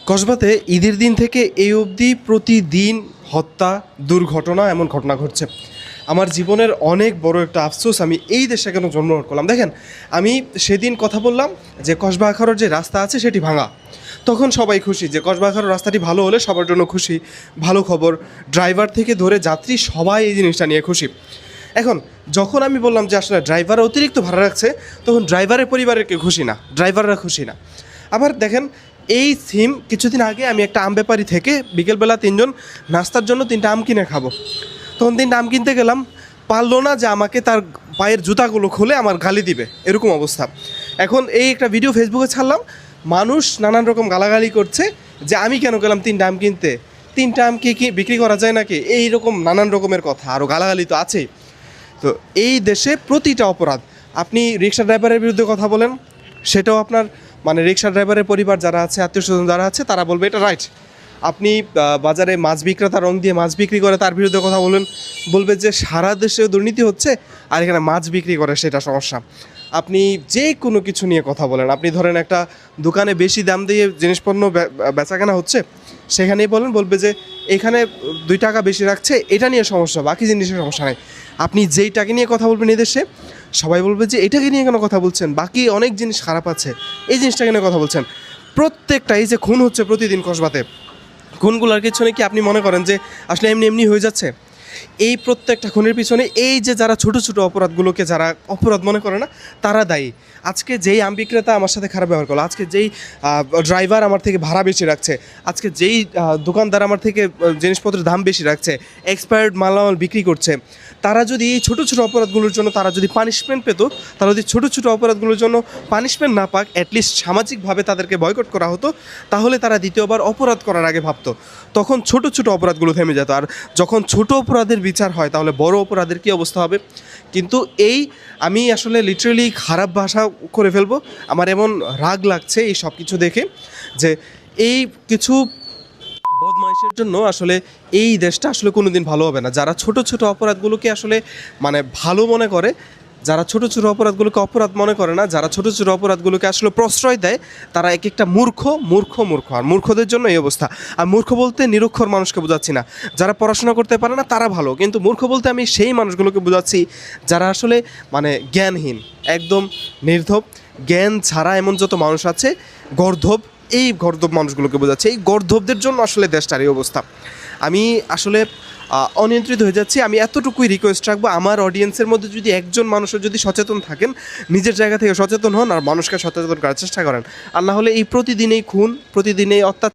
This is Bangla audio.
কসবাতে ঈদের দিন থেকে এই অবধি প্রতিদিন হত্যা, দুর্ঘটনা এমন ঘটনা ঘটছে। আমার জীবনের অনেক বড় একটা আফসোস, আমি এই দেশে কেন জন্মগ্রহণ করলাম। দেখেন, আমি সেদিন কথা বললাম যে কসবা আখারোর যে রাস্তা আছে সেটি ভাঙা। তখন সবাই খুশি যে কসবা আখারোর রাস্তাটি ভালো হলে সবার জন্য খুশি, ভালো খবর। ড্রাইভার থেকে ধরে যাত্রী সবাই এই জিনিসটা নিয়ে খুশি। এখন যখন আমি বললাম যে আসলে ড্রাইভার অতিরিক্ত ভাড়া রাখছে, তখন ড্রাইভারের পরিবারের কেউ খুশি না, ড্রাইভাররা খুশি না। আবার দেখেন, এই থিম কিছুদিন আগে আমি একটা আম ব্যাপারী থেকে বিকেলবেলা তিনজন নাস্তার জন্য 3টা আম কিনে খাবো, তখন 3টা আম কিনতে গেলাম, পারলো না যে আমাকে তার পায়ের জুতাগুলো খুলে আমার গালি দিবে, এরকম অবস্থা। এখন এই একটা ভিডিও ফেসবুকে ছাড়লাম, মানুষ নানান রকম গালাগালি করছে যে আমি কেন গেলাম 3টা আম কিনতে, 3টা আম কি বিক্রি করা যায় নাকি, এই রকম নানান রকমের কথা, আরও গালাগালি তো আছেই। তো এই দেশে প্রতিটা অপরাধ, আপনি রিক্সা ড্রাইভারের বিরুদ্ধে কথা বলেন, সেটাও আপনার মানে রিক্সা ড্রাইভারের পরিবার যারা আছে, আত্মীয় স্বজন যারা আছে, তারা বলবে এটা রাইট। আপনি বাজারে মাছ বিক্রেতা রং দিয়ে মাছ বিক্রি করে তার বিরুদ্ধে কথা বলেন, বলবে যে সারা দেশে দুর্নীতি হচ্ছে আর এখানে মাছ বিক্রি করে সেটা সমস্যা। আপনি যে কোনো কিছু নিয়ে কথা বলেন, আপনি ধরেন একটা দোকানে বেশি দাম দিয়ে জিনিসপণ্য বেচাকেনা হচ্ছে, সেখানেই বলবে যে এখানে 2 টাকা বেশি রাখছে, এটা নিয়ে সমস্যা, বাকি জিনিসের সমস্যা নেই। আপনি যেইটাকে নিয়ে কথা বলবেন এদেশে, সবাই বলবে যে এটাকে নিয়ে কেন কথা বলছেন, বাকি অনেক জিনিস খারাপ আছে, এই জিনিসটাকে নিয়ে কথা বলছেন। প্রত্যেকটা এই যে খুন হচ্ছে প্রতিদিন কসবাতে, খুনগুলোর পিছনে কি আপনি মনে করেন যে আসলে এমনি এমনি হয়ে যাচ্ছে? এই প্রত্যেকটা খুনের পিছনে এই যে যারা ছোট ছোট অপরাধগুলোকে যারা অপরাধ মনে করে না, তারা দায়ী। আজকে যেই আম বিক্রেতা আমার সাথে খারাপ ব্যবহার করলো, আজকে যেই ড্রাইভার আমার থেকে ভাড়া বেশি রাখছে, আজকে যেই দোকানদার আমার থেকে জিনিসপত্রের দাম বেশি রাখছে, এক্সপায়ার্ড মালামাল বিক্রি করছে, তারা যদি এই ছোটো ছোটো অপরাধগুলোর জন্য তারা যদি পানিশমেন্ট পেত, তারা যদি ছোটো ছোটো অপরাধগুলোর জন্য পানিশমেন্ট না পাক, অ্যাটলিস্ট সামাজিকভাবে তাদেরকে বয়কট করা হতো, তাহলে তারা দ্বিতীয়বার অপরাধ করার আগে ভাবতো। তখন ছোট ছোট অপরাধগুলো থেমে যেত। আর যখন ছোট অপরাধের বিচার হয়, তাহলে বড় অপরাধের কী অবস্থা হবে? কিন্তু আমি আসলে লিটারেলি খারাপ ভাষা করে ফেলবো, আমার এমন রাগ লাগছে এই সব কিছু দেখে যে এই কিছু বদমাইশের জন্য আসলে এই দেশটা আসলে কোনো দিন ভালো হবে না। যারা ছোট ছোট অপরাধগুলোকে আসলে মানে ভালো মনে করে, যারা ছোট ছোট অপরাধগুলোকে অপরাধ মনে করে না, যারা ছোট ছোট অপরাধগুলোকে আসলে প্রশ্রয় দেয়, তারা এক একটা মূর্খ। আর মূর্খদের জন্য এই অবস্থা। আর মূর্খ বলতে নিরক্ষর মানুষকে বোঝাচ্ছি না, যারা পড়াশোনা করতে পারে না তারা ভালো, কিন্তু মূর্খ বলতে আমি সেই মানুষগুলোকে বোঝাচ্ছি যারা আসলে মানে জ্ঞানহীন, একদম নির্ধব, জ্ঞান ছাড়া এমন যত মানুষ আছে, গর্ধব, এই গর্ধব মানুষগুলোকে বোঝাচ্ছে। এই গর্ধবদের জন্য আসলে দেশটার এই অবস্থা। আমি আসলে অনিয়ন্ত্রিত হয়ে যাচ্ছি। আমি এতটুকুই রিকোয়েস্ট রাখবো, আমার অডিয়েন্সের মধ্যে যদি একজন মানুষও যদি সচেতন থাকেন, নিজের জায়গা থেকে সচেতন হন আর মানুষকে সচেতন করার চেষ্টা করেন। আর না হলে এই প্রতিদিন এই খুন, প্রতিদিন এই অত্যাচার